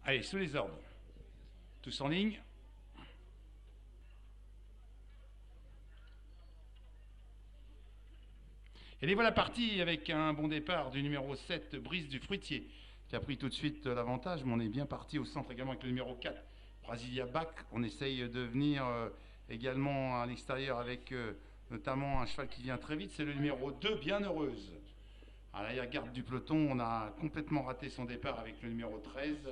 Allez, sous les ordres. Tous en ligne. Et les voilà partis avec un bon départ du numéro 7, Brice du Fruitier, qui a pris tout de suite l'avantage, mais on est bien parti au centre également avec le numéro 4, Brasilia Bac. On essaye de venir également à l'extérieur avec notamment un cheval qui vient très vite, c'est le numéro 2, Bienheureuse. À l'arrière-garde du peloton, on a complètement raté son départ avec le numéro 13.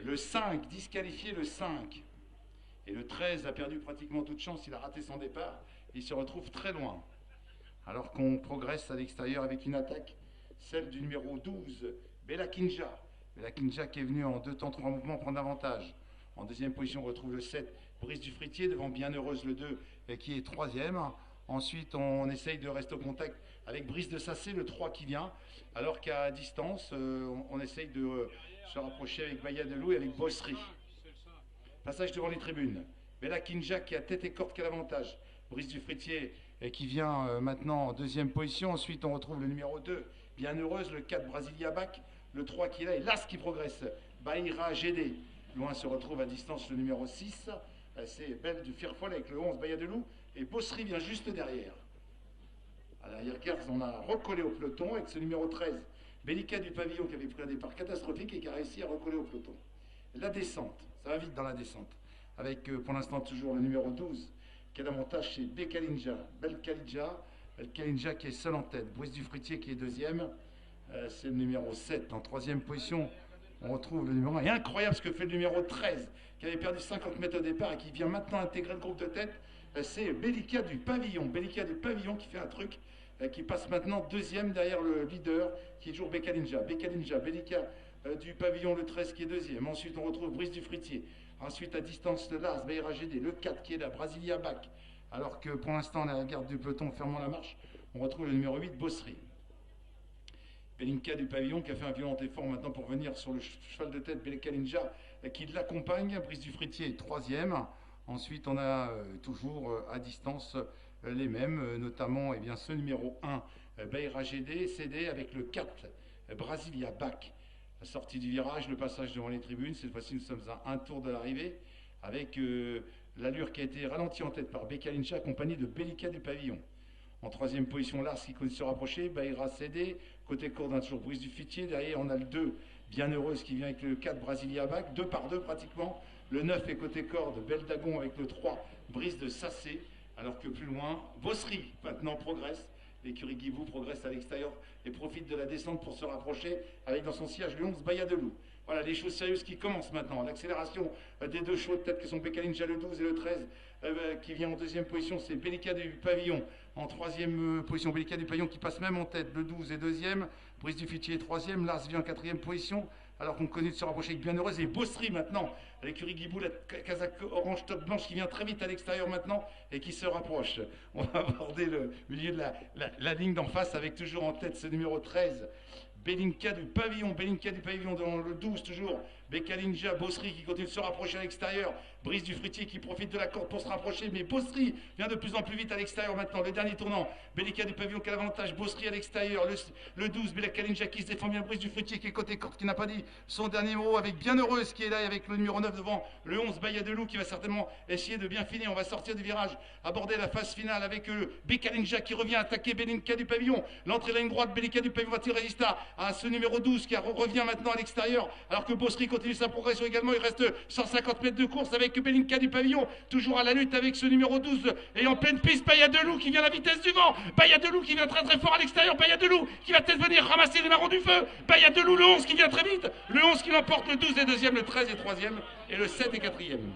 Le 5, disqualifié le 5. Et le 13 a perdu pratiquement toute chance, il a raté son départ. Il se retrouve très loin. Alors qu'on progresse à l'extérieur avec une attaque, celle du numéro 12, Bella Kinja. Bella Kinja qui est venue en 2 temps 3 mouvements prendre l'avantage. En deuxième position, on retrouve le 7, Brice du Fruitier, devant Bienheureuse le 2, qui est troisième. Ensuite, on essaye de rester au contact avec Brice de Sassé, le 3 qui vient, alors qu'à distance, on essaye de se rapprocher avec Baya Delou et avec Bossery. Passage devant les tribunes. Bella Kinja qui a tête et corde qui a l'avantage. Brice du Fruitier qui vient maintenant en deuxième position. Ensuite, on retrouve le numéro 2, Bienheureuse, le 4, Brasilia Bac, le 3 qui est là, et l'As qui progresse, Bahira GD. Loin se retrouve à distance le numéro 6, c'est Belle du Firfol avec le 11, Baya Delou, et Bossery vient juste derrière. À l'arrière-garde, on a recollé au peloton avec ce numéro 13, Bellica du Pavillon qui avait pris un départ catastrophique et qui a réussi à recoller au peloton. La descente, ça va vite dans la descente, avec pour l'instant toujours le numéro 12, qui a l'avantage, c'est Bekalinja, Belkalinja qui est seul en tête, Brice du Fruitier qui est deuxième, c'est le numéro 7. En troisième position, on retrouve le numéro 1. Et incroyable ce que fait le numéro 13, qui avait perdu 50 mètres au départ et qui vient maintenant intégrer le groupe de tête, c'est Bellica du Pavillon. Bellica du Pavillon qui fait un truc, qui passe maintenant deuxième derrière le leader, qui est toujours Bekalinja. Bellica du Pavillon, le 13 qui est deuxième. Ensuite, on retrouve Brice du Fruitier. Ensuite, à distance, le Lars, Bahira GD, le 4 qui est là, Brasilia Bac. Alors que pour l'instant, on a la garde du peloton fermant la marche. On retrouve le numéro 8, Bossery. Bellica du Pavillon qui a fait un violent effort maintenant pour venir sur le cheval de tête, Bekalinja, qui l'accompagne. Brice du Fruitier, troisième. Ensuite, on a toujours à distance les mêmes, notamment eh bien, ce numéro 1, Bahira GD, CD avec le 4, Brasilia Bac. La sortie du virage, le passage devant les tribunes. Cette fois-ci, nous sommes à un tour de l'arrivée avec l'allure qui a été ralentie en tête par Bekalinja, accompagné de Bellica du Pavillon. En troisième position, Lars qui continue de se rapprocher, Bahira CD, côté corde, on a toujours Brice du Fruitier. Derrière, on a le 2, Bienheureuse qui vient avec le 4, Brasilia Bac, 2 par 2 pratiquement. Le 9 est côté corde, Belle Dagon avec le 3, Brice de Sassé. Alors que plus loin, Bossery maintenant progresse. L'écurie Guibou progresse à l'extérieur et profite de la descente pour se rapprocher avec dans son sillage le 11, Baya Delou. Voilà les choses sérieuses qui commencent maintenant. L'accélération des deux chevaux de tête qui sont Bekalinja le 12 et le 13 qui vient en deuxième position, c'est Bellica du Pavillon. En troisième position, Bellica du Pavillon qui passe même en tête, le 12 est deuxième. Brice du Fruitier est troisième, Lars vient en quatrième position. Alors qu'on continue de se rapprocher avec Bienheureuse et Bossery maintenant. L'écurie Guibou, la casaque orange top blanche qui vient très vite à l'extérieur maintenant et qui se rapproche. On va aborder le milieu de la ligne d'en face avec toujours en tête ce numéro 13. Bellica du Pavillon dans le 12 toujours, Bekalinja, Bossery qui continue de se rapprocher à l'extérieur, Brice du Fruitier qui profite de la corde pour se rapprocher, mais Bossery vient de plus en plus vite à l'extérieur maintenant, le dernier tournant, Bellica du Pavillon qui a l'avantage, Bossery à l'extérieur, le 12, Bekalinja qui se défend bien, Brice du Fruitier qui est côté corde, qui n'a pas dit son dernier mot, avec Bienheureuse qui est là, avec le numéro 9 devant, le 11, Baya Delou qui va certainement essayer de bien finir, on va sortir du virage, aborder la phase finale avec Bekalinja qui revient attaquer Bellica du Pavillon, l'entrée de la ligne droite, Bellica du Pavillon va-t-il résister à ce numéro 12 qui revient maintenant à l'extérieur, alors que Bossery continue sa progression également. Il reste 150 mètres de course avec Bellica du Pavillon, toujours à la lutte avec ce numéro 12 et en pleine piste, Baya Delou qui vient à la vitesse du vent, Baya Delou qui vient très très fort à l'extérieur, Baya Delou qui va peut-être venir ramasser les marrons du feu, Baya Delou le 11 qui vient très vite, le 11 qui l'emporte, le 12 est deuxième, le 13 est troisième et le 7 est quatrième.